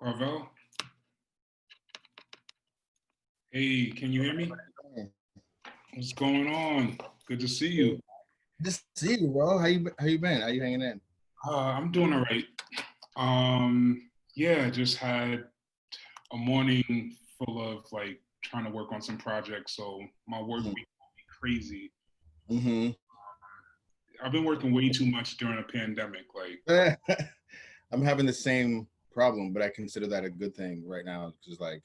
Carvell, hey, can you hear me? What's going on? Good to see you. Just see you, bro. How you been? How you hanging in? I'm doing all right. Yeah, just had a morning full of like trying to work on some projects, so my work week will be crazy. Mm-hmm. I've been working way too much during a pandemic. I'm having the same problem, but I consider that a good thing right now because like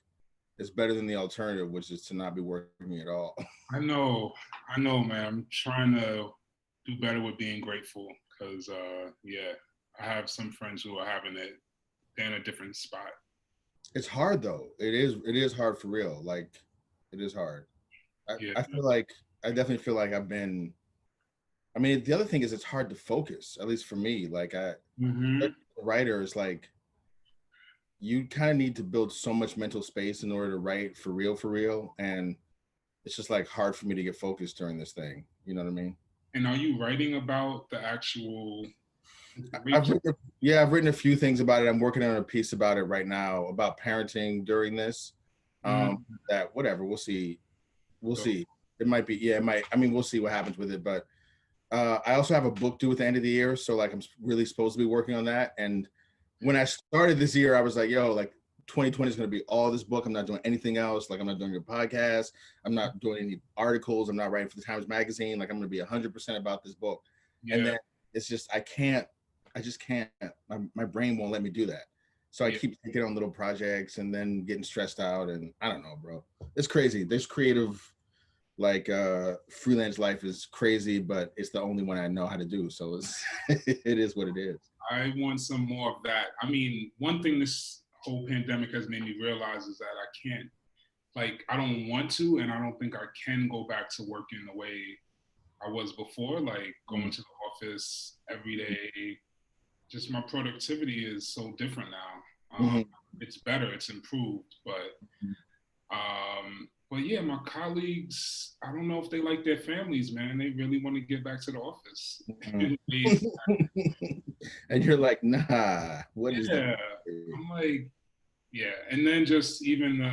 it's better than the alternative, which is to not be working at all. I know, man. I'm trying to do better with being grateful because, yeah, I have some friends who are having it. They're in a different spot. It's hard though. It is hard for real. Like it is hard. Yeah. I feel like I definitely feel like I mean, the other thing is it's hard to focus, at least for me. Like Mm-hmm. writers, like you kind of need to build so much mental space in order to write for real. And it's just like hard for me to get focused during this thing. You know what I mean? And are you writing about the actual I've written a few things about it. I'm working on a piece about it right now about parenting during this. That whatever, we'll see. We'll see. It might be, yeah, it might. I mean, we'll see what happens with it. But I also have a book due at the end of the year, so like I'm really supposed to be working on that. And when I started this year, I was like, yo, like 2020 is going to be all this book. I'm not doing anything else. Like I'm not doing your podcast. I'm not doing any articles. I'm not writing for the Times Magazine. Like I'm going to be 100% about this book. Yeah. And then it's just I just can't. My brain won't let me do that. So I keep taking on little projects and then getting stressed out. And I don't know, bro. It's crazy. This creative, like freelance life is crazy, but it's the only one I know how to do. So it's it is what it is. I want some more of that. I mean, one thing this whole pandemic has made me realize is that I can't, like, I don't want to, and I don't think I can go back to working the way I was before, like going to the office every day. Just my productivity is so different now. It's better, it's improved, but yeah, my colleagues, I don't know if they like their families, man. They really want to get back to the office. And you're like, nah, what is that? I'm like, yeah. And then just even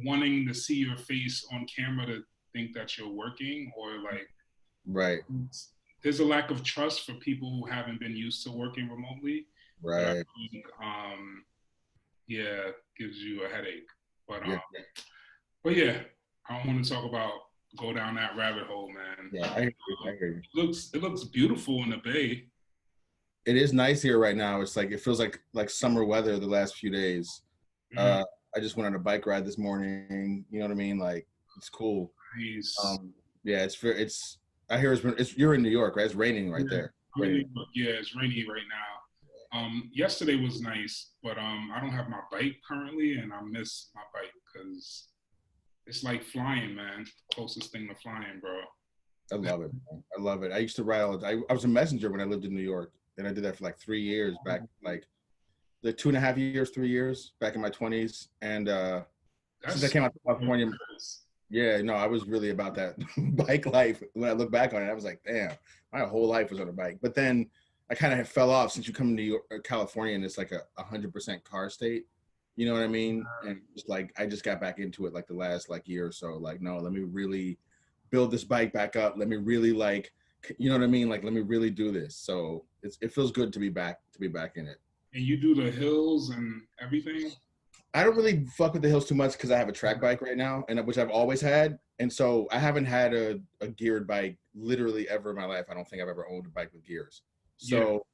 wanting to see your face on camera to think that you're working, or like, right. There's a lack of trust for people who haven't been used to working remotely. Right. That I think, yeah, gives you a headache. But yeah, I don't want to talk about go down that rabbit hole, man. Yeah, I hear you. It looks beautiful in the Bay. It is nice here right now. It's like it feels like summer weather the last few days. I just went on a bike ride this morning. You know what I mean? Like it's cool. Nice. Yeah, it's. I hear you're in New York, right? It's raining right there. I'm in New York. Yeah, it's rainy right now. Yesterday was nice, but I don't have my bike currently, and I miss my bike because it's like flying, man. Closest thing to flying, bro. I love it. I love it. I used to ride all the time. I was a messenger when I lived in New York, and I did that for like 3 years back, like the 2.5 years, 3 years back in my 20s. And since I came out to California, yeah, no, I was really about that bike life. When I look back on it, I was like, damn, my whole life was on a bike. But then I kind of fell off since you come to New York, California, and it's like a 100% car state. You know what I mean? And just like I just got back into it like the last like year or so. Like, no, let me really build this bike back up. Let me really like, you know what I mean? Like, let me really do this. So it feels good to be back in it. And you do the hills and everything? I don't really fuck with the hills too much because I have a track bike right now, and which I've always had. And so I haven't had a geared bike literally ever in my life. I don't think I've ever owned a bike with gears. So,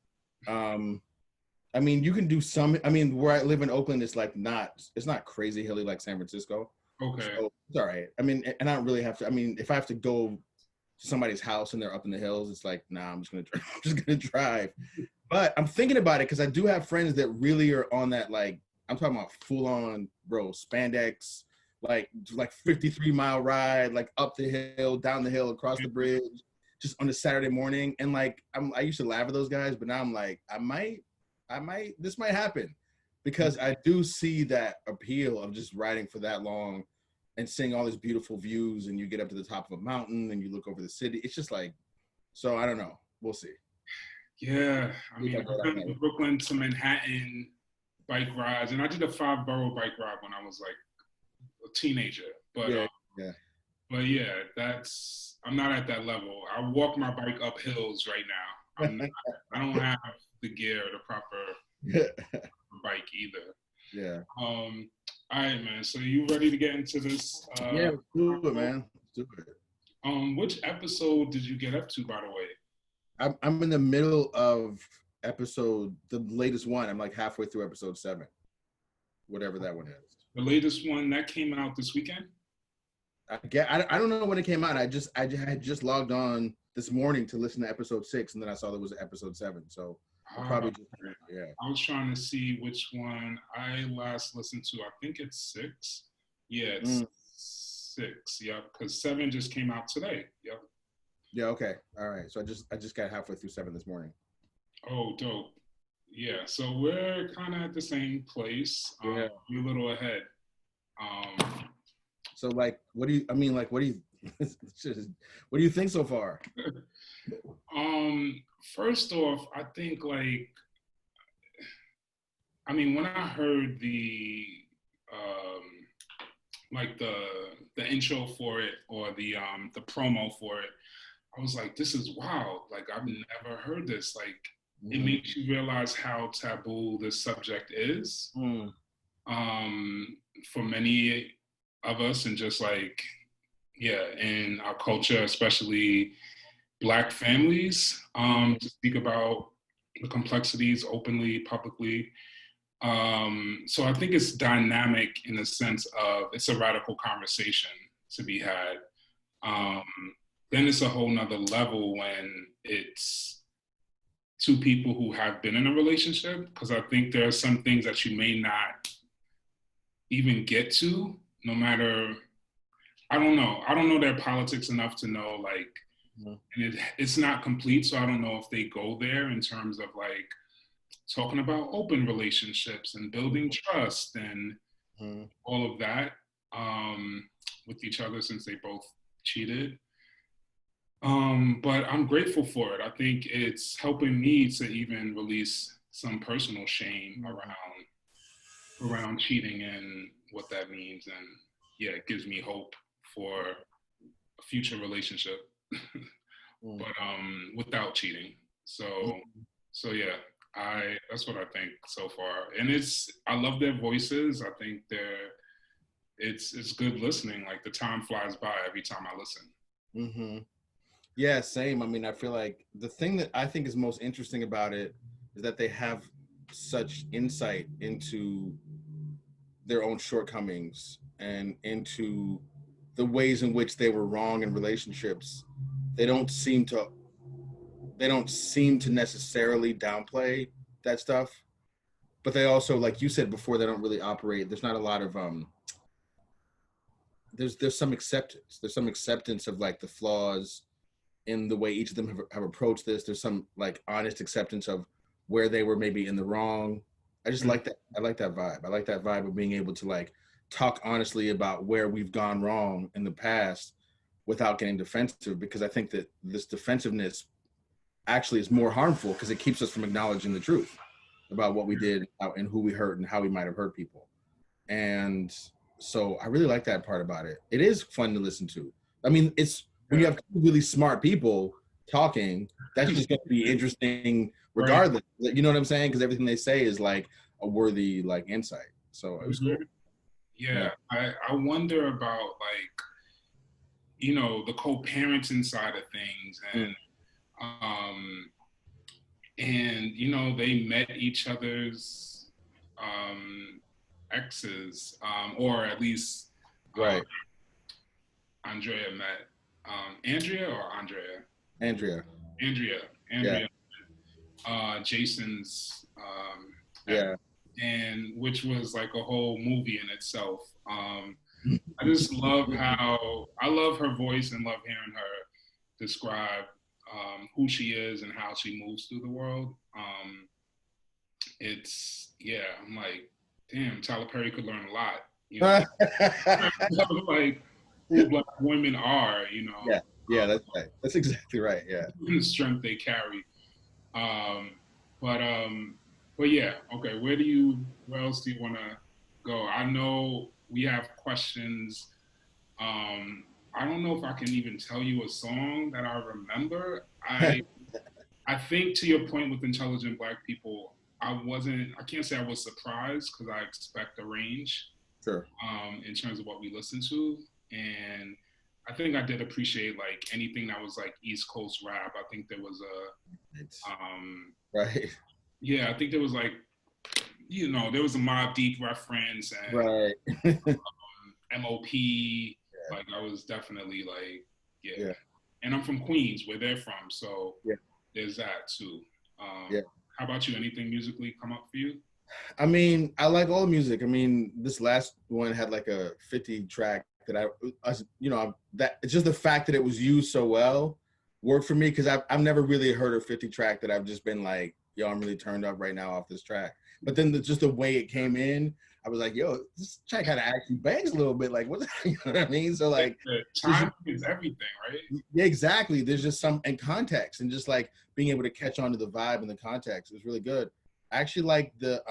I mean, you can do some. I mean, where I live in Oakland, it's not crazy hilly like San Francisco. Okay. So it's all right. I mean, and I don't really have to. I mean, if I have to go to somebody's house and they're up in the hills, it's like, nah, I'm just gonna drive. But I'm thinking about it because I do have friends that really are on that. Like, I'm talking about full on, bro, spandex, like 53-mile ride, like up the hill, down the hill, across the bridge, just on a Saturday morning. And like, I used to laugh at those guys, but now I'm like, this might happen because I do see that appeal of just riding for that long and seeing all these beautiful views, and you get up to the top of a mountain and you look over the city. It's just like, so I don't know. We'll see. Yeah, I mean, Brooklyn to Manhattan bike rides, and I did a 5-borough bike ride when I was like a teenager. But Yeah, yeah. but yeah, I'm not at that level. I walk my bike up hills right now. I don't have the gear or the proper bike either. Yeah. All right, man. So you ready to get into this? Yeah, let's do it, man. Let's do it. Which episode did you get up to, by the way? I'm in the middle of the latest one. I'm like halfway through episode 7, whatever that one is. The latest one that came out this weekend? I don't know when it came out. I had just logged on this morning to listen to episode 6, and then I saw there was episode 7. So probably just, yeah. I was trying to see which one I last listened to. I think it's 6. Yeah, it's 6. Yep, because 7 just came out today. Yep. Yeah. Okay. All right. So I just got halfway through 7 this morning. Oh, dope. Yeah. So we're kind of at the same place. Yeah. We're a little ahead. So like, what do you think so far? First off, I think like, I mean, when I heard the like the intro for it or the promo for it, I was like, this is wild. Like, I've never heard this. Like, it makes you realize how taboo this subject is for many of us, and just like, yeah, in our culture, especially Black families, to speak about the complexities openly, publicly. So I think it's dynamic in the sense of it's a radical conversation to be had. Then it's a whole nother level when it's two people who have been in a relationship, because I think there are some things that you may not even get to, no matter, I don't know their politics enough to know, like, and it's not complete, so I don't know if they go there in terms of like talking about open relationships and building trust and all of that with each other, since they both cheated. But I'm grateful for it. I think it's helping me to even release some personal shame around cheating and what that means. And yeah, it gives me hope for a future relationship, but without cheating. So yeah, that's what I think so far. And I love their voices. I think it's good listening. Like, the time flies by every time I listen. Yeah, same. I mean, I feel like the thing that I think is most interesting about it is that they have such insight into their own shortcomings and into the ways in which they were wrong in relationships. They don't seem to necessarily downplay that stuff, but they also, like you said before, they don't really operate. There's not a lot of there's some acceptance. There's some acceptance of like the flaws in the way each of them have approached this. There's some like honest acceptance of where they were maybe in the wrong. I just like that. I like that vibe. I like that vibe of being able to like talk honestly about where we've gone wrong in the past without getting defensive, because I think that this defensiveness actually is more harmful because it keeps us from acknowledging the truth about what we did and who we hurt and how we might have hurt people. And so I really like that part about it. It is fun to listen to. I mean, it's when you have really smart people talking, that's just going to be interesting regardless. Right. You know what I'm saying? Because everything they say is like a worthy like insight. So it was cool. Yeah. I wonder about like, you know, the co-parenting side of things, and you know, they met each other's exes, or at least Andrea met Andrea. Jason's and which was like a whole movie in itself. I just love I love her voice and love hearing her describe who she is and how she moves through the world. I'm like, damn, Tyler Perry could learn a lot, you know. Like who Black women are, you know. Yeah, that's right. That's exactly right. Yeah, the strength they carry. But yeah, okay. Where else do you want to go? I know we have questions. Um, I don't know if I can even tell you a song that I remember. I think to your point with intelligent Black people, I can't say I was surprised because I expect a range Sure. in terms of what we listen to. And I think I did appreciate like anything that was like East Coast rap. I think there was It's um, right. yeah, I think there was like, there was a Mobb Deep reference and Right. MOP. Like I was definitely like, yeah. Yeah. And I'm from Queens, where they're from, so Yeah. there's that too. Yeah. How about you? Anything musically come up for you? I mean, I like all music. I mean, this last one had like a 50 track that that it's just the fact that it was used so well worked for me because I've never really heard a 50 track that I've just been like, yo, I'm really turned up right now off this track. But then just the way it came in, I was like, yo, this track kind of actually bangs a little bit. Like, what? You know what I mean? So like, The time is everything, right? yeah, exactly. There's just some in context and just like being able to catch on to the vibe and the context is really good. I actually like the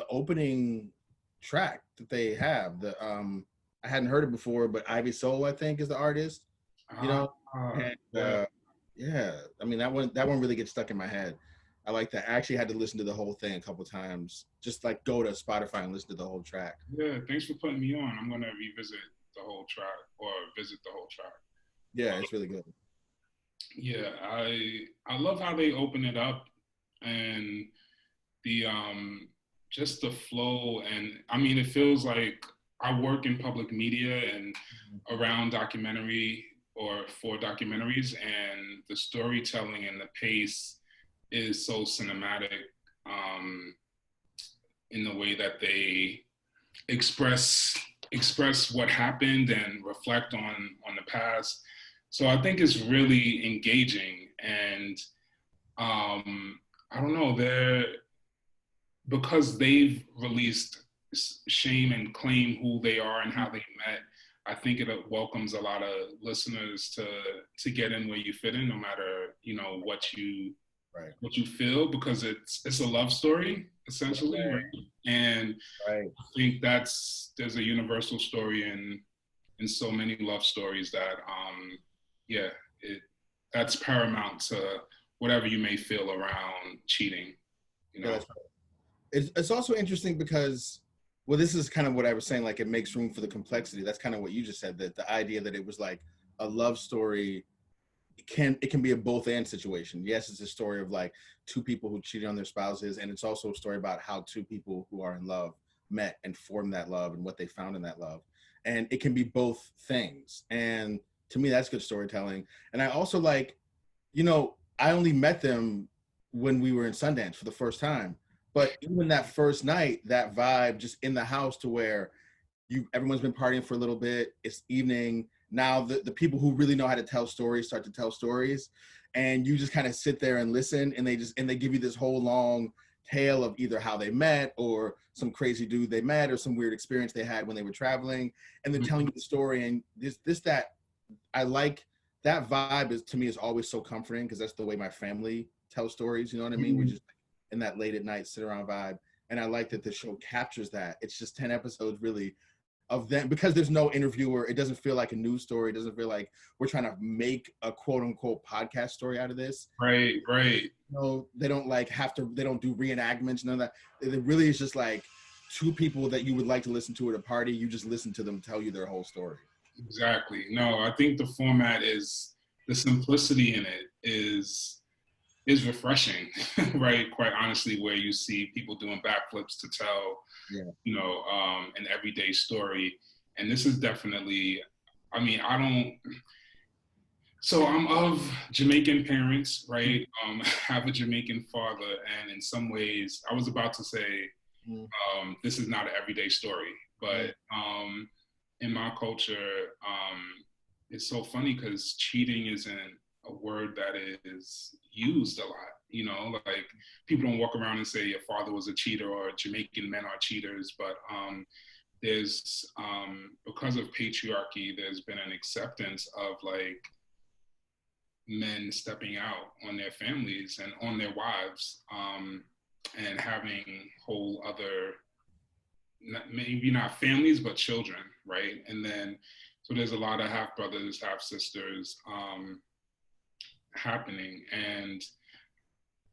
opening track that they have. I hadn't heard it before, but Ivy Soul, I think, is the artist. You know, and Yeah, yeah, I mean that one really gets stuck in my head. I like that. I actually had to listen to the whole thing a couple times. Just like go to Spotify and listen to the whole track. yeah. Thanks for putting me on. I'm gonna revisit the whole track or visit the whole track. Yeah, it's really good. Yeah, I love how they open it up and the just the flow, and I mean it feels like I work in public media and around documentary or for documentaries, and the storytelling and the pace is so cinematic um, in the way that they express what happened and reflect on the past. So I think it's really engaging, and I don't know, they're because they've released Shame and Claim Who They Are and How They Met. I think it welcomes a lot of listeners to get in where you fit in, no matter Right. what you feel, because it's a love story essentially, right? And Right. I think there's a universal story in so many love stories that yeah, it that's paramount to whatever you may feel around cheating, you Yeah, know. that's it's also interesting because, well, this is kind of what I was saying, like it makes room for the complexity. That's kind of what you just said, that the idea that it was like a love story it can be a both and situation. Yes, it's a story of like two people who cheated on their spouses, and it's also a story about how two people who are in love met and formed that love and what they found in that love. And it can be both things. And to me, that's good storytelling. And I also like, I only met them when we were in Sundance for the first time. But even that first night, that vibe just in the house to where everyone's been partying for a little bit, it's evening. Now the people who really know how to tell stories start to tell stories. And you just kind of sit there and listen, and they give you this whole long tale of either how they met or some crazy dude they met or some weird experience they had when they were traveling. And they're telling you the story. And that I like that vibe is to me is always so comforting because that's the way my family tells stories. You know what I mean? We're just in that late at night sit around vibe. And I like that the show captures that. It's just 10 episodes really of them because there's no interviewer. It doesn't feel like a news story. It doesn't feel like we're trying to make a quote unquote podcast story out of this. Right, right. No, they don't they don't do reenactments, none of that. It really is just like two people that you would like to listen to at a party. You just listen to them tell you their whole story. Exactly. No, I think the format is the simplicity in it is refreshing, right? Quite honestly, where you see people doing backflips to tell, an everyday story. And this is definitely, I mean, I don't, so I'm of Jamaican parents, right? Have a Jamaican father. And in some ways, I was about to say, this is not an everyday story, but in my culture, it's so funny because cheating isn't a word that is used a lot. Like people don't walk around and say your father was a cheater or Jamaican men are cheaters, but there's because of patriarchy, there's been an acceptance of like men stepping out on their families and on their wives, and having whole other, maybe not families, but children, right? And then, so there's a lot of half brothers, half sisters happening. And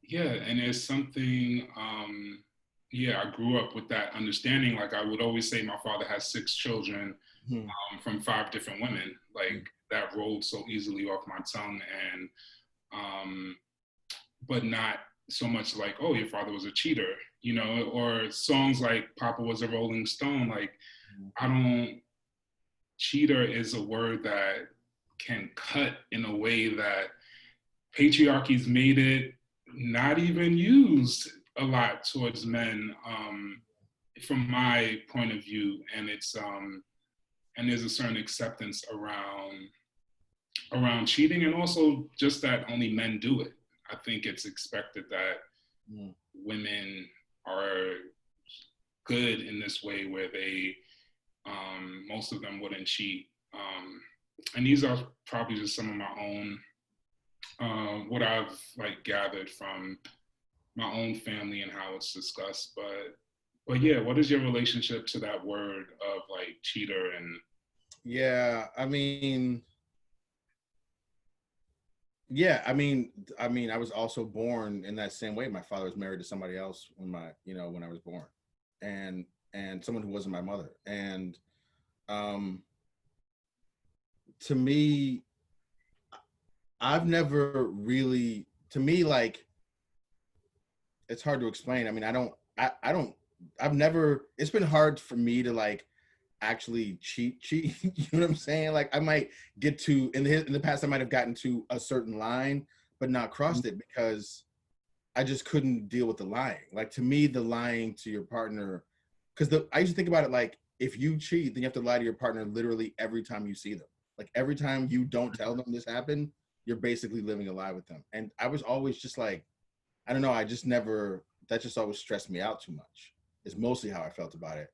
yeah, and there's something, yeah, I grew up with that understanding. Like I would always say my father has 6 children from 5 different women. Like that rolled so easily off my tongue. And, but not so much like, oh, your father was a cheater, you know, or songs like Papa was a Rolling Stone. Like, I don't, cheater is a word that can cut in a way that patriarchy's made it not even used a lot towards men, from my point of view. And it's, and there's a certain acceptance around cheating, and also just that only men do it. I think it's expected that women are good in this way where they, most of them wouldn't cheat. And these are probably just some of my own, what I've like gathered from my own family and how it's discussed. But yeah, what is your relationship to that word of like cheater? And yeah, I mean, I was also born in that same way. My father was married to somebody else when when I was born, and someone who wasn't my mother. And to me, I've never really, to me, like, it's hard to explain. I mean, I've never, it's been hard for me to like actually cheat. You know what I'm saying? Like I might get to, in the past, I might have gotten to a certain line, but not crossed it because I just couldn't deal with the lying. Like to me, the lying to your partner, because I used to think about it like, if you cheat, then you have to lie to your partner literally every time you see them. Like every time you don't tell them this happened, you're basically living a lie with them. And I was always just like, I don't know, I just never, that just always stressed me out too much. Is mostly how I felt about it.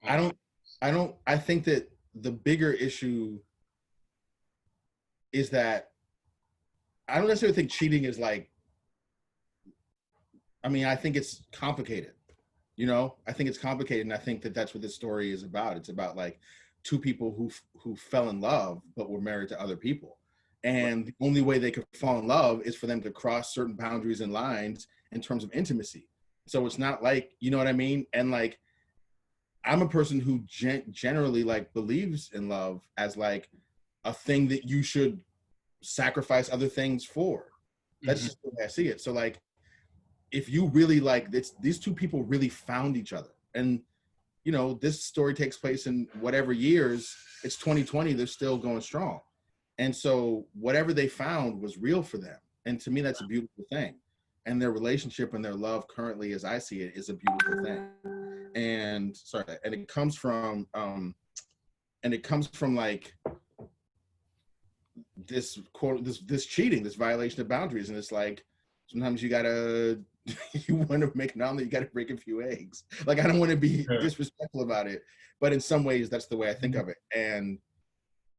I think that the bigger issue is that I don't necessarily think cheating is like, I mean, I think it's complicated. You know, I think it's complicated, and I think that that's what this story is about. It's about like 2 people who fell in love but were married to other people, and the only way they could fall in love is for them to cross certain boundaries and lines in terms of intimacy. So it's not like, you know what I mean? And like, I'm a person who generally like believes in love as like a thing that you should sacrifice other things for. That's just the way I see it. So like, if you really like these 2 people really found each other, and you know, this story takes place in whatever years, it's 2020, they're still going strong. And so whatever they found was real for them. And to me, that's a beautiful thing. And their relationship and their love currently, as I see it, is a beautiful thing. And it comes from like this quote, this cheating, this violation of boundaries. And it's like, sometimes you gotta, you want to make an omelet, you gotta break a few eggs. Like, I don't want to be disrespectful about it, but in some ways that's the way I think of it. And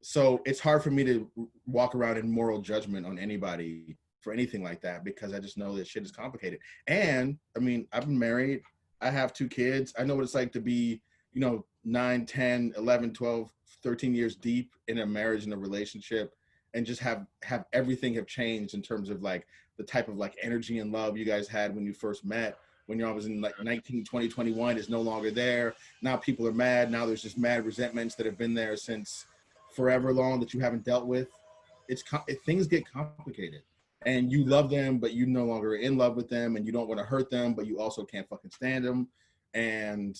so it's hard for me to walk around in moral judgment on anybody for anything like that, because I just know that shit is complicated. And I mean, I've been married, I have 2 kids. I know what it's like to be, you know, 9, 10, 11, 12, 13 years deep in a marriage and a relationship, and just have everything have changed in terms of like the type of like energy and love you guys had when you first met, when you all was in like 19, 20, 21 is no longer there. Now people are mad. Now there's just mad resentments that have been there since forever long that you haven't dealt with. Things get complicated, and you love them, but you no longer are in love with them, and you don't want to hurt them, but you also can't fucking stand them. And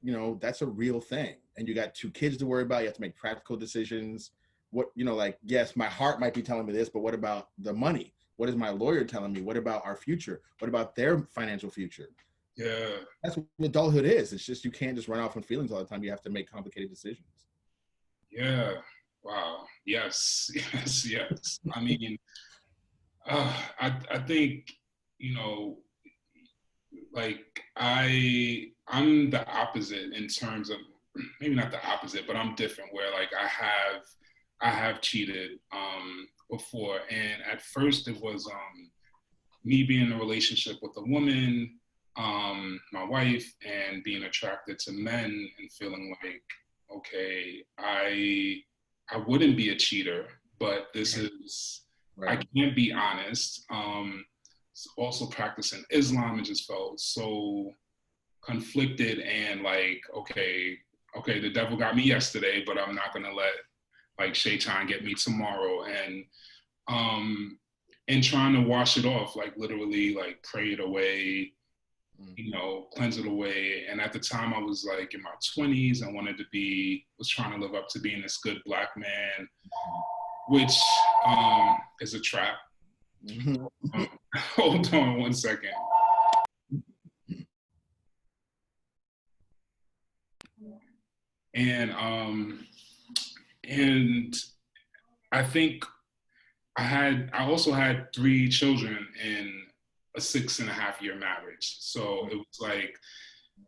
you know, that's a real thing. And you got 2 kids to worry about. You have to make practical decisions. What, you know, like, yes, my heart might be telling me this, but what about the money? What is my lawyer telling me? What about our future? What about their financial future? yeah, That's what adulthood is. It's just, you can't just run off on feelings all the time. You have to make complicated decisions. yeah, wow, yes, yes. I mean, I think, you know, like I'm the opposite in terms of, maybe not the opposite, but I'm different, where like I have I have cheated before, and at first it was me being in a relationship with a woman, my wife, and being attracted to men and feeling like, okay, I wouldn't be a cheater, but this is I Right. can't be honest. Also practicing Islam, and just felt so conflicted and like, okay, the devil got me yesterday, but I'm not gonna let like Shaitan get me tomorrow. Um and trying to wash it off, like literally like pray it away, cleanse it away. And at the time I was like in my 20s, I was trying to live up to being this good black man, which is a trap. Hold on one second. And I think I also had 3 children in a 6.5 year marriage. So it was like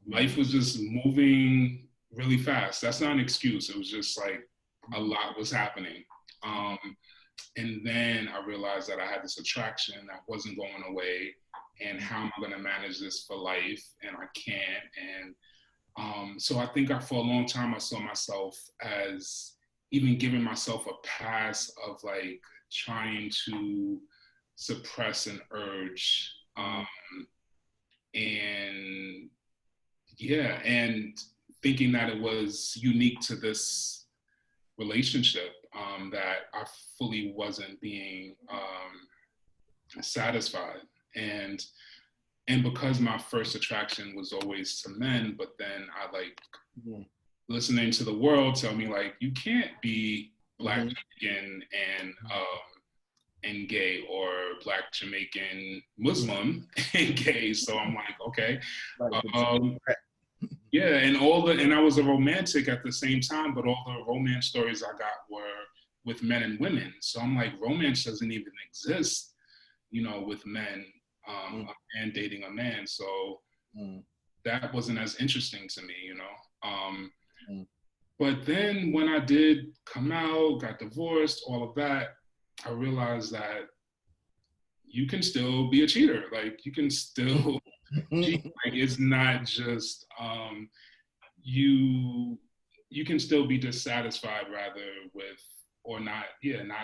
life was just moving really fast. That's not an excuse. It was just like a lot was happening. And then I realized that I had this attraction that wasn't going away. And how am I going to manage this for life? And I can't. And so I think for a long time, I saw myself as even giving myself a pass of like trying to suppress an urge. And yeah, and thinking that it was unique to this relationship, that I fully wasn't being satisfied. And because my first attraction was always to men, but then I like listening to the world tell me like you can't be Black Jamaican and gay, or Black Jamaican Muslim and gay. So I'm like, okay. Yeah, and I was a romantic at the same time, but all the romance stories I got were with men and women. So I'm like, romance doesn't even exist, with men, a man dating a man. So that wasn't as interesting to me. But then when I did come out, got divorced, all of that, I realized that you can still be a cheater. Like you can still cheat. Like it's not just you can still be dissatisfied rather with, or not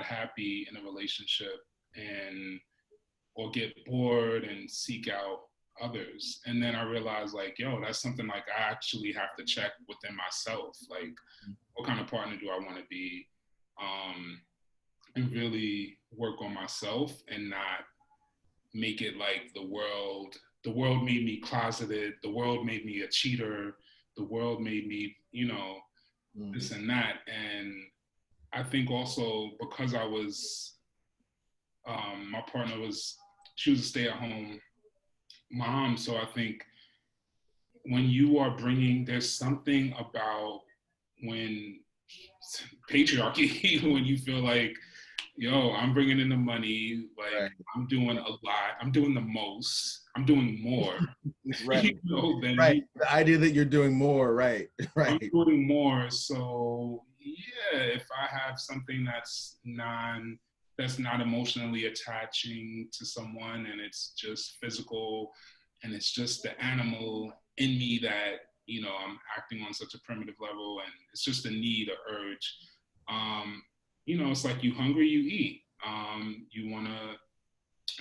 happy in a relationship, and or get bored and seek out others. And then I realized like, yo, that's something like I actually have to check within myself. Like, what kind of partner do I want to be? And really work on myself and not make it like the world made me closeted, the world made me a cheater, the world made me, this and that. And I think also because I was, my partner she was a stay-at-home mom. So I think when you are there's something about when patriarchy, when you feel like, yo, I'm bringing in the money, like I'm doing a lot, I'm doing the most, I'm doing more. Right. Right. The idea that you're doing more, right. I'm doing more. So yeah, if I have something that's not emotionally attaching to someone, and it's just physical, and it's just the animal in me that, I'm acting on such a primitive level, and it's just a need, a urge. It's like you hungry, you eat. You want to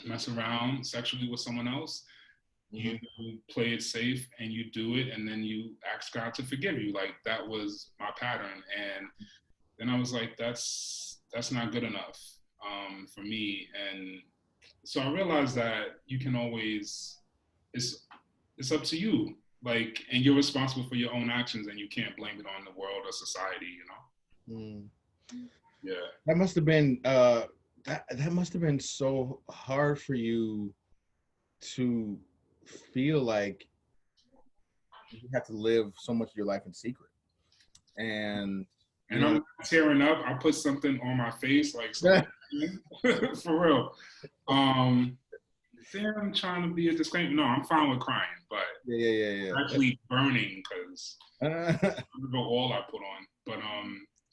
mess around sexually with someone else, you play it safe and you do it, and then you ask God to forgive you. Like that was my pattern. And then I was like, that's not good enough for me. And so I realized that you can always, it's up to you. Like, and you're responsible for your own actions, and you can't blame it on the world or society, Yeah. That must have been that must have been so hard for you to feel like you have to live so much of your life in secret. And I'm not tearing up. I put something on my face, like for real. I'm trying to be a disclaimer. No, I'm fine with crying, but yeah. actually burning because I don't know all I put on. But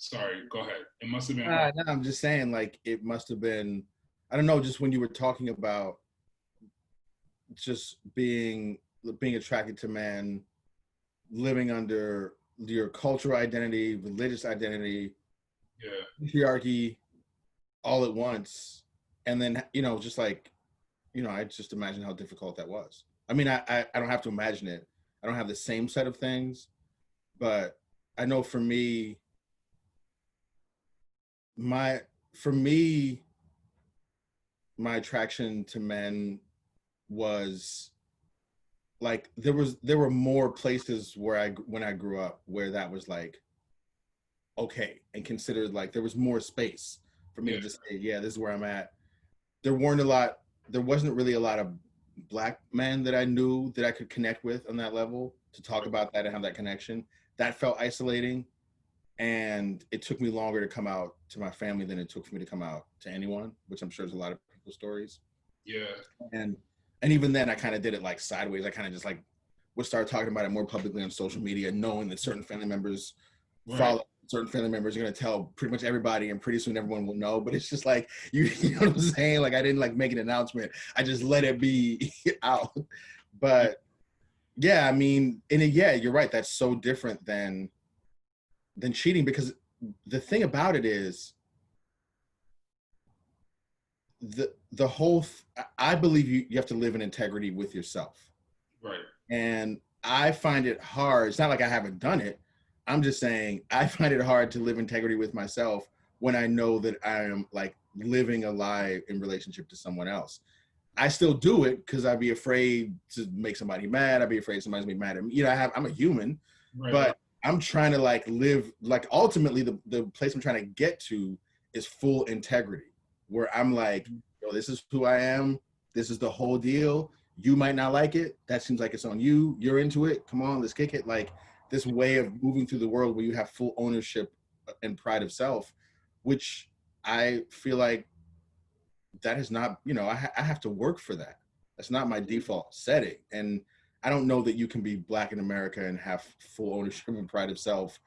Sorry, go ahead. It must have been No, I'm just saying, like, it must have been, I don't know, just when you were talking about just being attracted to men, living under your cultural identity, religious identity, yeah, patriarchy, all at once, and then just like, I just imagine how difficult that was. I mean, I don't have to imagine it. I don't have the same set of things, but I know for me, my for me, my attraction to men was like there were more places where when I grew up where that was like okay and considered, like there was more space for me yeah, to just say, yeah, this is where I'm at. There wasn't really a lot of black men that I knew that I could connect with on that level to talk about that and have that connection. That felt isolating, and it took me longer to come out to my family than it took for me to come out to anyone, which I'm sure is a lot of people's stories. yeah, And even then I kind of did it like sideways. I kind of just like would start talking about it more publicly on social media, knowing that certain family members right. follow certain family members are going to tell pretty much everybody, and pretty soon everyone will know. But it's just like you know what I'm saying, like I didn't like make an announcement, I just let it be out. But yeah, I mean, yeah, you're right, that's so different than cheating, because the thing about it is the whole I believe you have to live in integrity with yourself. Right. And I find it hard. It's not like I haven't done it. I'm just saying I find it hard to live integrity with myself when I know that I am like living a lie in relationship to someone else. I still do it because I'd be afraid to make somebody mad. I'd be afraid somebody's gonna be mad at me. I'm a human, Right. but I'm trying to like live, like ultimately the place I'm trying to get to is full integrity, where I'm like, yo, this is who I am. This is the whole deal. You might not like it. That seems like it's on you. You're into it. Come on, let's kick it. Like this way of moving through the world where you have full ownership and pride of self, which I feel like that is not, I have to work for that. That's not my default setting. And I don't know that you can be black in America and have full ownership and pride of self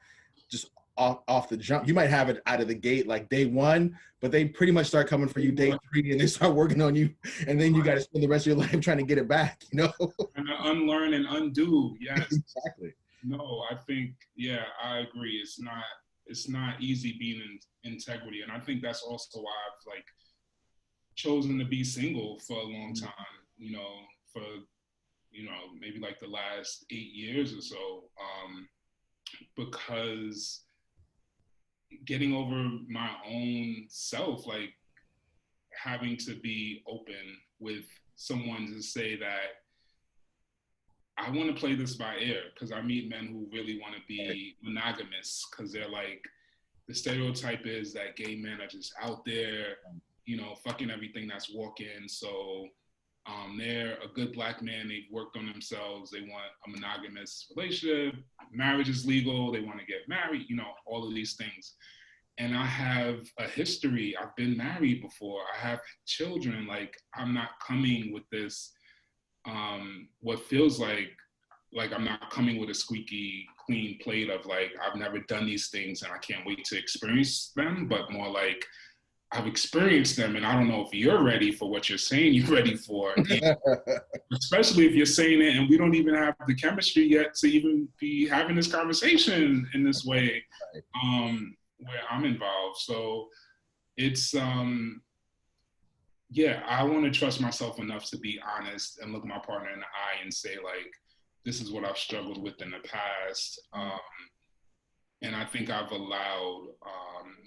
just off the jump. You might have it out of the gate like day one, but they pretty much start coming for you day three, and they start working on you, and then you got to spend the rest of your life trying to get it back, And unlearn and undo. Yes. Exactly. No, I think, yeah, I agree. It's not easy being in integrity. And I think that's also why I've like chosen to be single for a long time, for, maybe like the last 8 years or so. Because getting over my own self, like having to be open with someone to say that I want to play this by ear, because I meet men who really want to be monogamous because they're like, the stereotype is that gay men are just out there, fucking everything that's walking. So they're a good black man. They've worked on themselves. They want a monogamous relationship. Marriage is legal. They want to get married, all of these things. And I have a history. I've been married before. I have children. Like, I'm not coming with this, what feels like I'm not coming with a squeaky clean plate of like, I've never done these things and I can't wait to experience them, but more like, I've experienced them and I don't know if you're ready for what you're saying you're ready for. Especially if you're saying it and we don't even have the chemistry yet to even be having this conversation in this way, where I'm involved. So it's, yeah, I want to trust myself enough to be honest and look my partner in the eye and say like, this is what I've struggled with in the past. And I think I've allowed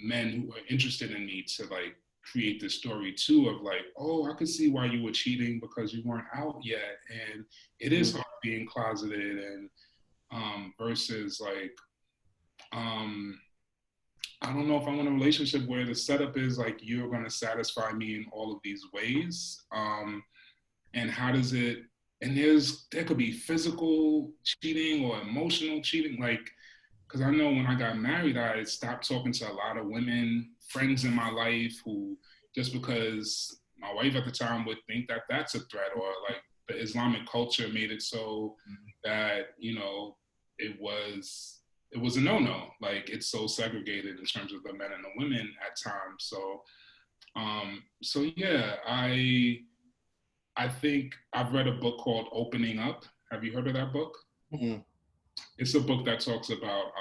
men who are interested in me to like create this story too of like, oh, I could see why you were cheating because you weren't out yet. And it is hard being closeted, and versus like, I don't know if I want a relationship where the setup is like, you're going to satisfy me in all of these ways. And how does it, and there could be physical cheating or emotional cheating. Like, because I know when I got married, I stopped talking to a lot of women, friends in my life, who just because my wife at the time would think that that's a threat, or like the Islamic culture made it so that, it was it was a no-no. Like, it's so segregated in terms of the men and the women at times. So yeah, I think I've read a book called Opening Up. Have you heard of that book? Mm-hmm. It's a book that talks about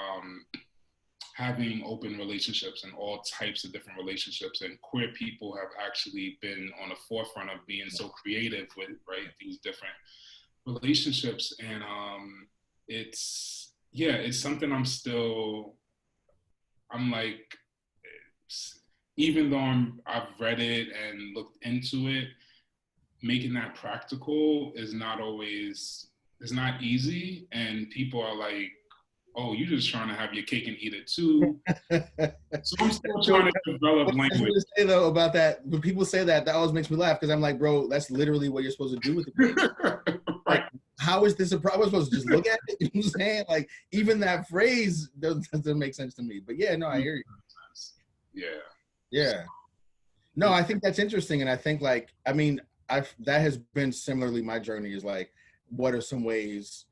having open relationships and all types of different relationships. And queer people have actually been on the forefront of being so creative with, right, these different relationships. And it's something I'm like, even though I've read it and looked into it, making that practical is not always, it's not easy. And people are like, oh, you're just trying to have your cake and eat it too. So I'm still trying to develop language. I was say though about that, when people say that, that always makes me laugh because I'm like, bro, that's literally what you're supposed to do with the cake. Like, how is this a problem? We're supposed to just look at it. You know what I'm saying? Like, even that phrase doesn't make sense to me. But yeah, no, I hear you. Yeah. No, I think that's interesting, and I think like, I mean, that has been similarly my journey. Is like, what are some ways?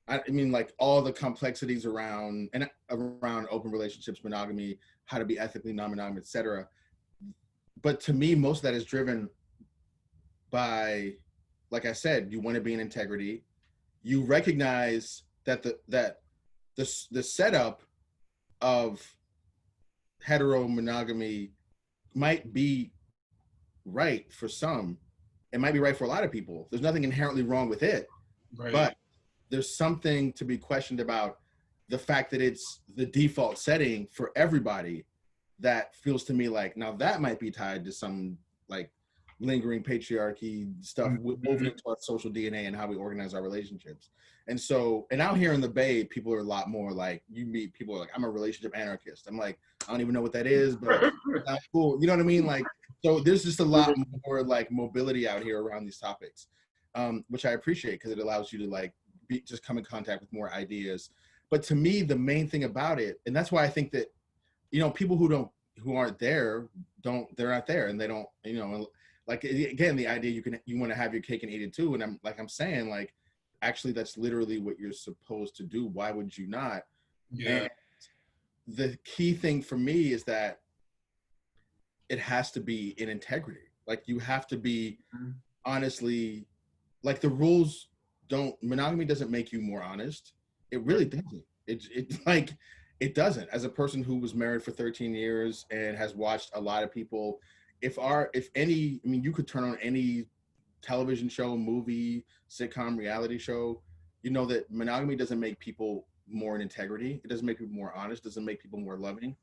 I mean, like all the complexities around open relationships, monogamy, how to be ethically non-monogamous, etc. But to me, most of that is driven by, like I said, you want to be in integrity. You recognize that the setup of hetero monogamy might be right for some. It might be right for a lot of people. There's nothing inherently wrong with it, right. But there's something to be questioned about the fact that it's the default setting for everybody. That feels to me like, now that might be tied to some like lingering patriarchy stuff woven into our social DNA and how we organize our relationships. And so, and out here in the Bay, people are a lot more like, you meet people like, I'm a relationship anarchist. I'm like, I don't even know what that is, but that's cool. You know what I mean? Like, so there's just a lot more like mobility out here around these topics, which I appreciate because it allows you to like just come in contact with more ideas. But to me, the main thing about it, and that's why I think that, you know, people who aren't there, they're not there, and they don't, you know, like, again, the idea you want to have your cake and eat it too. And I'm saying like, actually, that's literally what you're supposed to do. Why would you not? Yeah. And the key thing for me is that it has to be in integrity. Like, you have to be honestly, like, the rules monogamy doesn't make you more honest. It really doesn't. It doesn't. As a person who was married for 13 years and has watched a lot of people, you could turn on any television show, movie, sitcom, reality show, you know that monogamy doesn't make people more in integrity. It doesn't make people more honest. Doesn't make people more loving.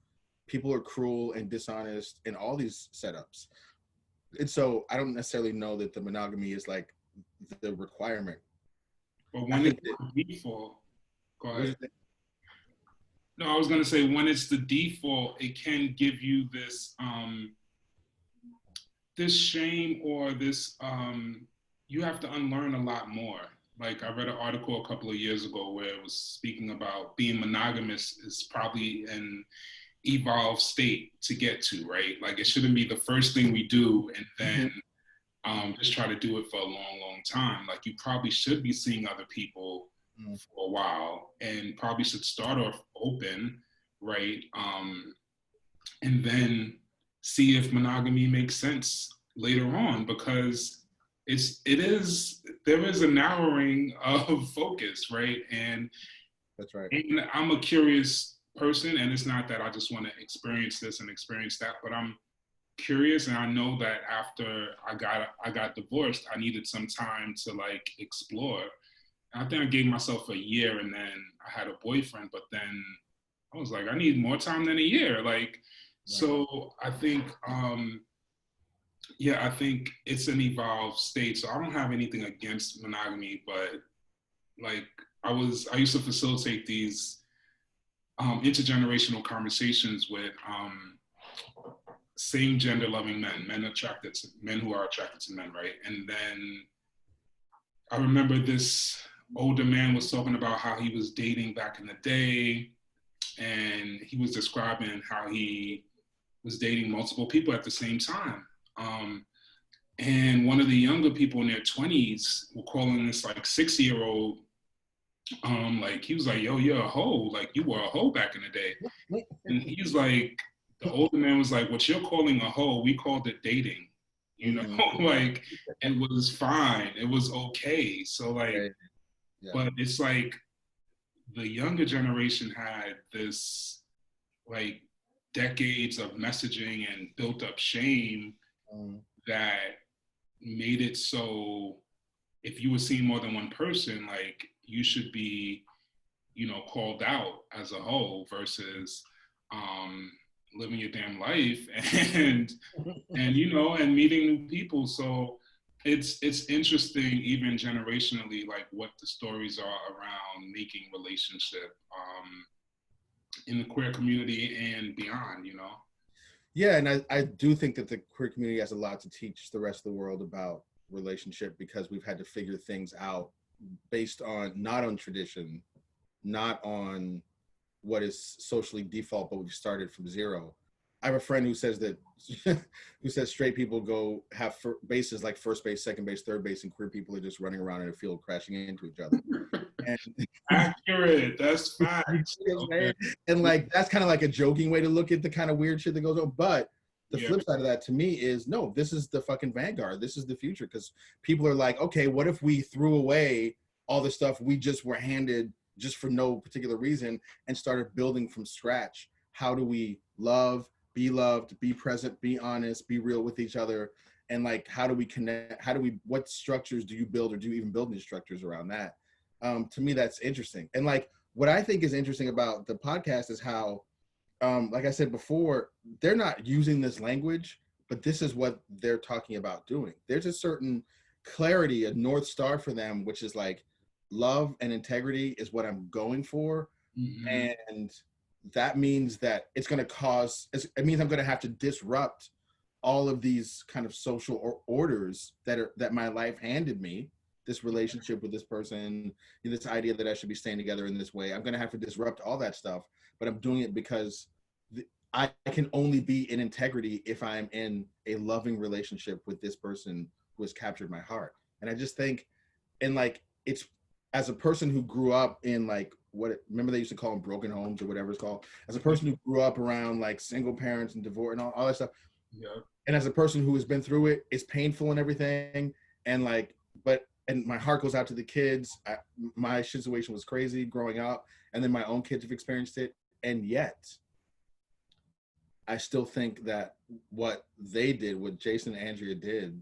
People are cruel and dishonest in all these setups. And so I don't necessarily know that the monogamy is like the requirement. But when it's the default, go ahead. No, I was going to say, when it's the default, it can give you this this shame or this, you have to unlearn a lot more. Like, I read an article a couple of years ago where it was speaking about being monogamous is probably an evolved state to get to, right? Like, it shouldn't be the first thing we do and then just try to do it for a long, long time. Like, you probably should be seeing other people for a while and probably should start off open, right? And then see if monogamy makes sense later on, because there is a narrowing of focus, right? And that's right. And I'm a curious person, and it's not that I just want to experience this and experience that, but I'm curious, and I know that after I got divorced, I needed some time to like explore. And I think I gave myself a year, and then I had a boyfriend, but then I was like, I need more time than a year. Like, so I think, I think it's an evolved state. So I don't have anything against monogamy, but like, I used to facilitate these intergenerational conversations with same gender loving men who are attracted to men, right? And then I remember this older man was talking about how he was dating back in the day, and he was describing how he was dating multiple people at the same time. And one of the younger people in their 20s were calling this like 60-year-old like he was like, yo, you're a hoe. Like you were a hoe back in the day. And he's like, the older man was like, what you're calling a hoe, we called it dating. You know, Mhm. like it was fine. It was okay. So like, Right. Yeah. but it's like the younger generation had this like decades of messaging and built up shame Mhm. that made it so if you were seeing more than one person, like you should be, you know, called out as a whole versus um, living your damn life and you know and meeting new people. So it's interesting even generationally like what the stories are around making relationship in the queer community and beyond, you know. Yeah, and I do think that the queer community has a lot to teach the rest of the world about relationship because we've had to figure things out based on not on tradition, not on what is socially default, but we've started from zero. I have a friend who says that who says straight people go have bases like first base, second base, third base, and queer people are just running around in a field crashing into each other. And Accurate, that's you facts. know what I'm Okay. saying? And like that's kind of like a joking way to look at the kind of weird shit that goes on. But the Yeah. flip side of that to me is no, this is the fucking vanguard. This is the future because people are like, okay, what if we threw away all the stuff we just were handed just for no particular reason and started building from scratch? How do we love, be loved, be present, be honest, be real with each other? And like, how do we connect? How do we, what structures do you build or do you even build any structures around that? To me, that's interesting. And like, what I think is interesting about the podcast is how, like I said before, they're not using this language, but this is what they're talking about doing. There's a certain clarity, a North Star for them, which is like love and integrity is what I'm going for. Mm-hmm. And that means that it's going to cause, it means I'm going to have to disrupt all of these kind of social orders that my life handed me, this relationship with this person, this idea that I should be staying together in this way. I'm going to have to disrupt all that stuff, but I'm doing it because I can only be in integrity if I'm in a loving relationship with this person who has captured my heart. And I just think, and like, it's as a person who grew up in like remember they used to call them broken homes or whatever it's called. As a person who grew up around like single parents and divorce and all that stuff, Yeah. and as a person who has been through it, it's painful and everything. And like, and my heart goes out to the kids. My situation was crazy growing up, and then my own kids have experienced it. And yet, I still think that what they did, what Jason and Andrea did,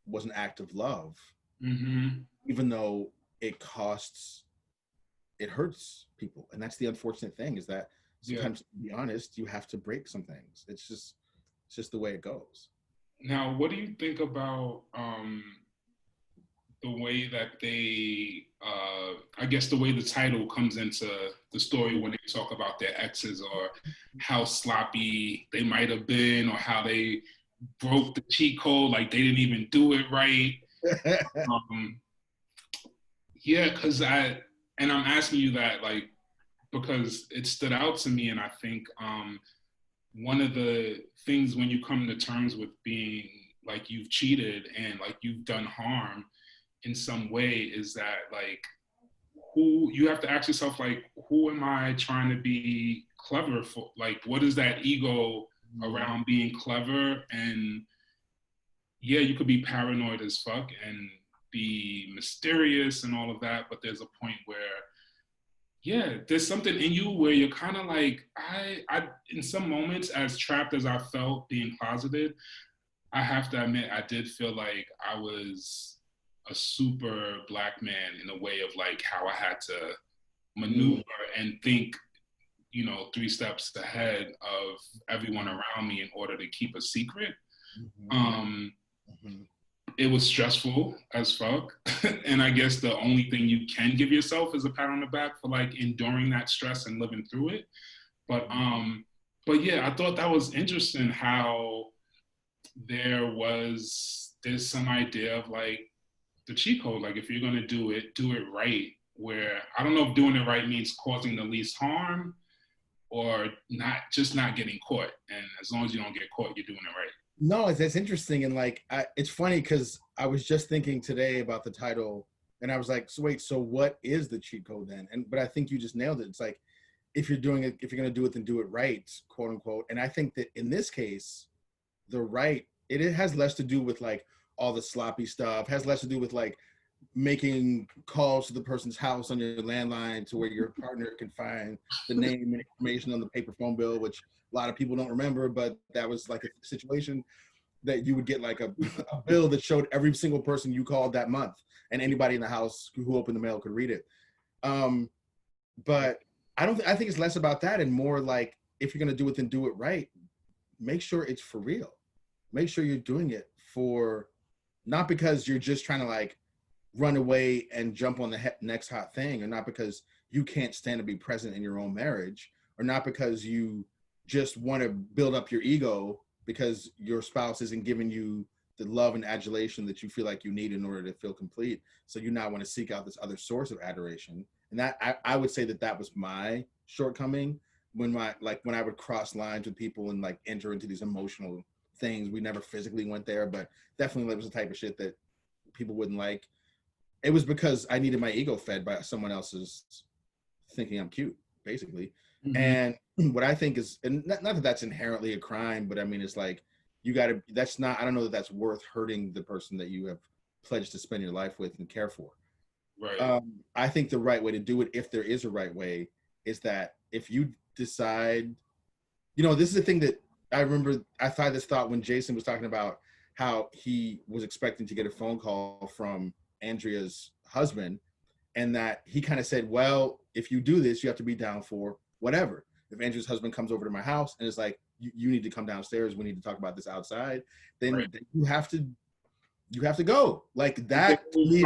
was an act of love, Mm-hmm. even though it costs, it hurts people. And that's the unfortunate thing is that Yeah. sometimes, to be honest, you have to break some things. It's just the way it goes. Now, what do you think about the way that they, I guess, the way the title comes into the story when they talk about their exes or how sloppy they might have been or how they broke the cheat code, like they didn't even do it right. Um, yeah, and I'm asking you that, like, because it stood out to me, and I think one of the things when you come to terms with being like you've cheated and like you've done harm in some way is that like who you have to ask yourself like who am I trying to be clever for, like what is that ego around being clever, and yeah, you could be paranoid as fuck and be mysterious and all of that, but there's a point where yeah, there's something in you where you're kind of like I in some moments as trapped as I felt being closeted, I have to admit I did feel like I was a super black man in a way of like how I had to maneuver and think, you know, 3 steps ahead of everyone around me in order to keep a secret. Um, it was stressful as fuck. And I guess the only thing you can give yourself is a pat on the back for like enduring that stress and living through it. But yeah, I thought that was interesting how there's some idea of like the cheat code. Like if you're gonna do it right. Where I don't know if doing it right means causing the least harm or not getting caught. And as long as you don't get caught, you're doing it right. No, it's interesting. And like, it's funny because I was just thinking today about the title And I was like, so wait, so what is the cheat code then? But I think you just nailed it. It's like, if you're doing it, if you're going to do it, then do it right, quote unquote. And I think that in this case, the right, it has less to do with like all the sloppy stuff, has less to do with like making calls to the person's house on your landline to where your partner can find the name and information on the paper phone bill, which a lot of people don't remember, but that was like a situation that you would get like a bill that showed every single person you called that month, and anybody in the house who opened the mail could read it. But I think it's less about that and more like, if you're going to do it, then do it right. Make sure it's for real. Make sure you're doing it for, not because you're just trying to like run away and jump on the next hot thing, or not because you can't stand to be present in your own marriage, or not because you just want to build up your ego because your spouse isn't giving you the love and adulation that you feel like you need in order to feel complete. So you now want to seek out this other source of adoration. And that I would say that was my shortcoming when I would cross lines with people and like enter into these emotional things. We never physically went there, but definitely that was the type of shit that people wouldn't like. It was because I needed my ego fed by someone else's thinking I'm cute, basically. Mm-hmm. And what I think is, and not that that's inherently a crime, but I mean, it's like, I don't know that that's worth hurting the person that you have pledged to spend your life with and care for. Right. I think the right way to do it, if there is a right way, is that if you decide, this is the thing that I remember, I thought this thought when Jason was talking about how he was expecting to get a phone call from Andrea's husband, and that he kind of said, well, if you do this, you have to be down for whatever. If Andrea's husband comes over to my house and is like, you need to come downstairs, we need to talk about this outside, then right. you have to go. Like that to me,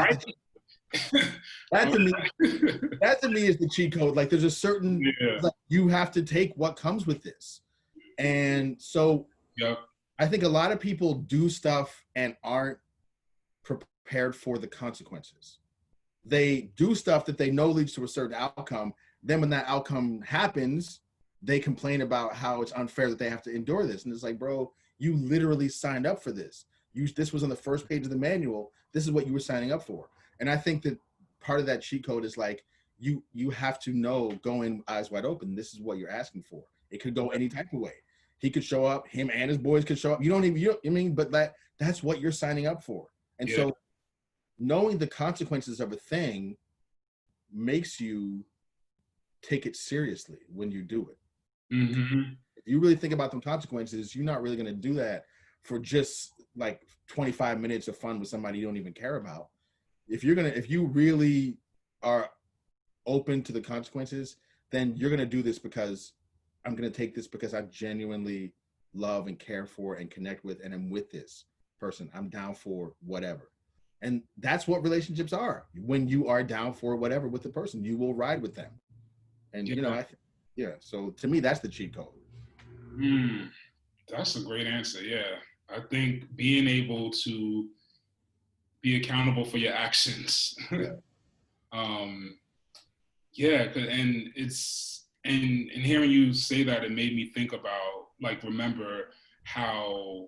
that to me is the cheat code. Like there's a certain, like, you have to take what comes with this. And so I think a lot of people do stuff and aren't prepared for the consequences. They do stuff that they know leads to a certain outcome. Then when that outcome happens, they complain about how it's unfair that they have to endure this. And it's like, bro, you literally signed up for this. This was on the first page of the manual. This is what you were signing up for. And I think that part of that cheat code is like, you have to know, go in eyes wide open. This is what you're asking for. It could go any type of way. He could show up, him and his boys could show up. But that's what you're signing up for. And so knowing the consequences of a thing makes you take it seriously when you do it. Mm-hmm. If you really think about the consequences, you're not really going to do that for just like 25 minutes of fun with somebody you don't even care about. If you really are open to the consequences, then you're going to do this because I'm going to take this because I genuinely love and care for and connect with, and I'm with this person. I'm down for whatever. And that's what relationships are. When you are down for whatever with the person, you will ride with them. And so to me, that's the cheat code. That's a great answer. Yeah. I think being able to be accountable for your actions. And hearing you say that, it made me think about, like, remember how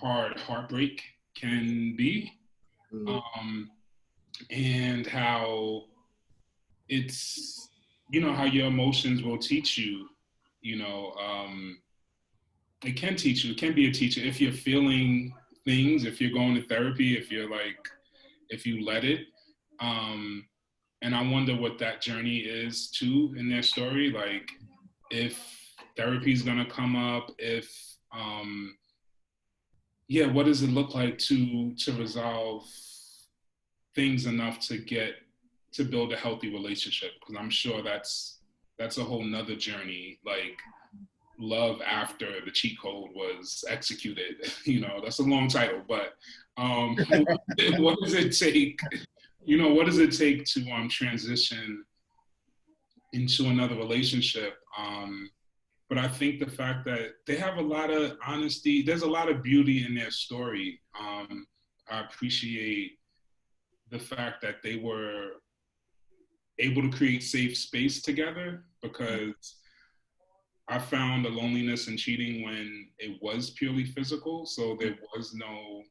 hard heartbreak can be. And how it's, how your emotions will teach you, it can teach you, it can be a teacher if you're feeling things, if you're going to therapy, if you let it. And I wonder what that journey is too in their story. Like if therapy is going to come up, what does it look like to resolve things enough to build a healthy relationship? Because I'm sure that's a whole nother journey. Like love after the cheat code was executed. That's a long title, but what does it take? What does it take to transition into another relationship? But I think the fact that they have a lot of honesty, there's a lot of beauty in their story. I appreciate the fact that they were able to create safe space together, because I found the loneliness in cheating when it was purely physical. So there was no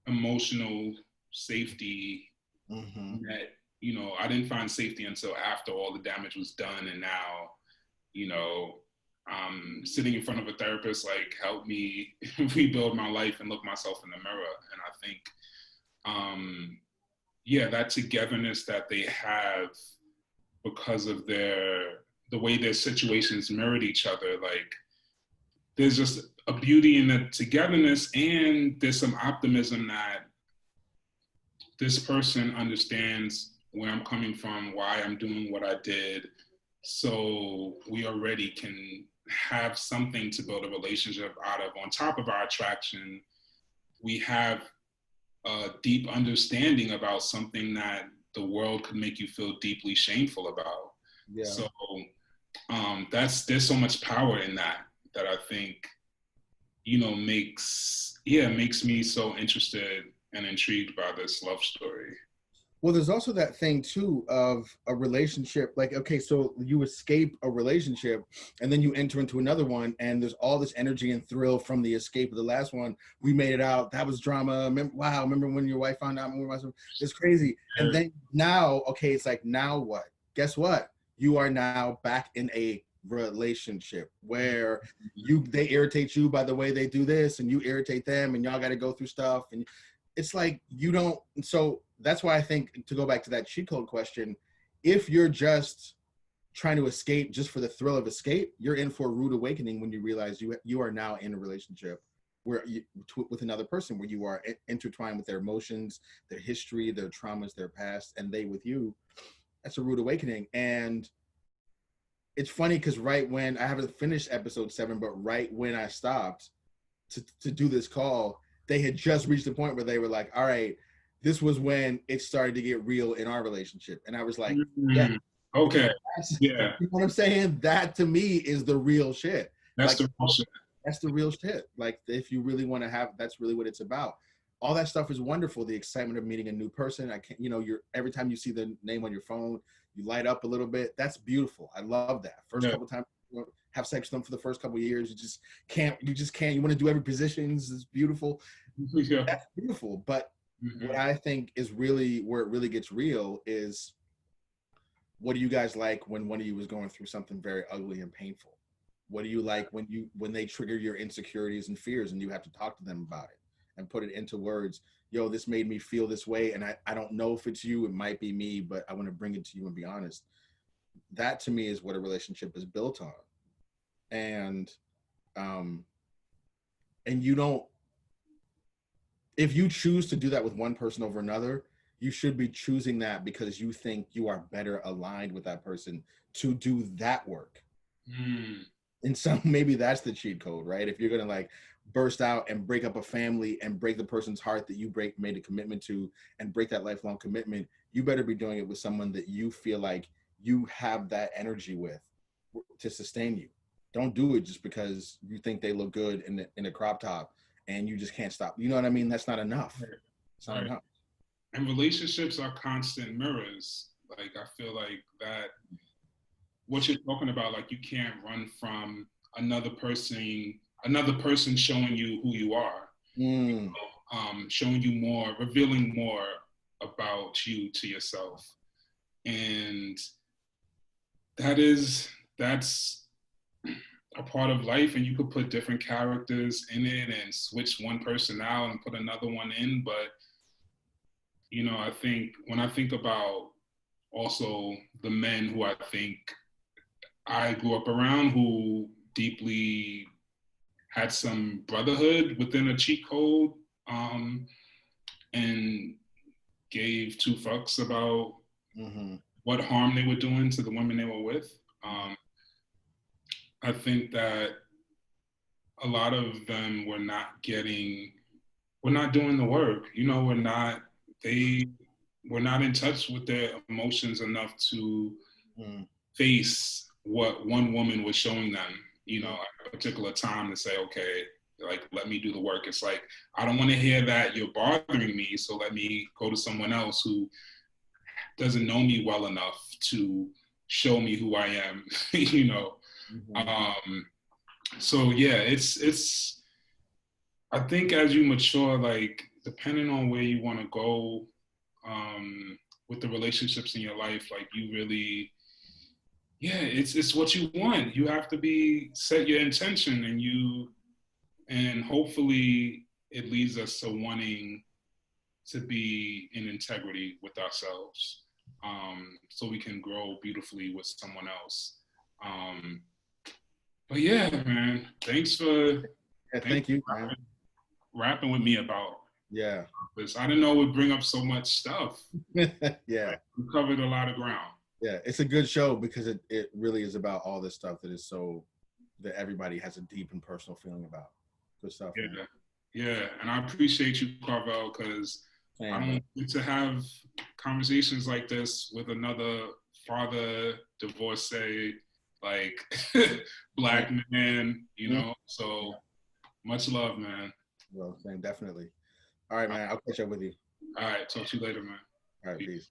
emotional safety that, you know, I didn't find safety until after all the damage was done. And now, you know, sitting in front of a therapist, like, help me rebuild my life and look myself in the mirror. And I think, yeah, that togetherness that they have because of the way their situations mirrored each other, like, there's just a beauty in the togetherness, and there's some optimism that this person understands where I'm coming from, why I'm doing what I did. So we already can have something to build a relationship out of. On top of our attraction, we have a deep understanding about something that the world could make you feel deeply shameful about. Yeah. So there's so much power in that I think, you know, makes me so interested and intrigued by this love story. Well, there's also that thing too of a relationship. Like, okay, so you escape a relationship and then you enter into another one, and there's all this energy and thrill from the escape of the last one. We made it out. That was drama. Remember when your wife found out? It's crazy. And then now, okay, it's like, now what? Guess what? You are now back in a relationship where they irritate you by the way they do this, and you irritate them, and y'all got to go through stuff. And it's like, you don't. So that's why I think, to go back to that cheat code question, if you're just trying to escape just for the thrill of escape, you're in for a rude awakening when you realize you are now in a relationship where with another person, where you are intertwined with their emotions, their history, their traumas, their past, and they with you. That's a rude awakening. And it's funny because right when I haven't finished episode 7, but right when I stopped to do this call, they had just reached the point where they were like, all right, this was when it started to get real in our relationship. And I was like, yeah. Okay. Yeah. You know what I'm saying? That to me is the real shit. That's the real shit. That's the real shit. Like, if you really want to have, that's really what it's about. All that stuff is wonderful. The excitement of meeting a new person. Every time you see the name on your phone, you light up a little bit. That's beautiful. I love that. Couple times, have sex with them for the first couple of years. You just can't. You want to do every position. It's beautiful. Yeah. That's beautiful. But what I think is really where it really gets real is, what do you guys like when one of you is going through something very ugly and painful? What do you like when they trigger your insecurities and fears, and you have to talk to them about it and put it into words? Yo, this made me feel this way, and I don't know if it's you, it might be me, but I want to bring it to you and be honest. That to me is what a relationship is built on. And you don't, if you choose to do that with one person over another, you should be choosing that because you think you are better aligned with that person to do that work. And so maybe that's the cheat code, right? If you're going to like burst out and break up a family and break the person's heart that you made a commitment to, and break that lifelong commitment, you better be doing it with someone that you feel like you have that energy with to sustain you. Don't do it just because you think they look good in a crop top and you just can't stop. You know what I mean? That's not enough. It's not enough. And relationships are constant mirrors. Like, I feel like that what you're talking about, like, you can't run from another person showing you who you are, showing you more, revealing more about you to yourself. And that's a part of life, and you could put different characters in it and switch one person out and put another one in. But, you know, I think when I think about also the men who I think I grew up around, who deeply had some brotherhood within a cheat code, and gave two fucks about what harm they were doing to the women they were with. I think that a lot of them were not doing the work. You know, they were not in touch with their emotions enough to face what one woman was showing them, you know, at a particular time, to say, okay, like, let me do the work. It's like, I don't want to hear that you're bothering me, so let me go to someone else who doesn't know me well enough to show me who I am, you know. So yeah, it's I think as you mature, like, depending on where you want to go with the relationships in your life, like you really, yeah, it's what you want. You have to set your intention, and hopefully it leads us to wanting to be in integrity with ourselves, so we can grow beautifully with someone else. But yeah, man, thanks for Thank you, man. rapping with me about Yeah. this. I didn't know it would bring up so much stuff. Yeah. Like, we covered a lot of ground. Yeah, it's a good show because it really is about all this stuff that everybody has a deep and personal feeling about. Good stuff. Yeah, man. yeah, and I appreciate you, Carvell, because I don't get to have conversations like this with another father, divorcee, like Black man, So much love, man. Well, definitely. All right, man. I'll catch up with you. All right, talk to you later, man. All right, peace.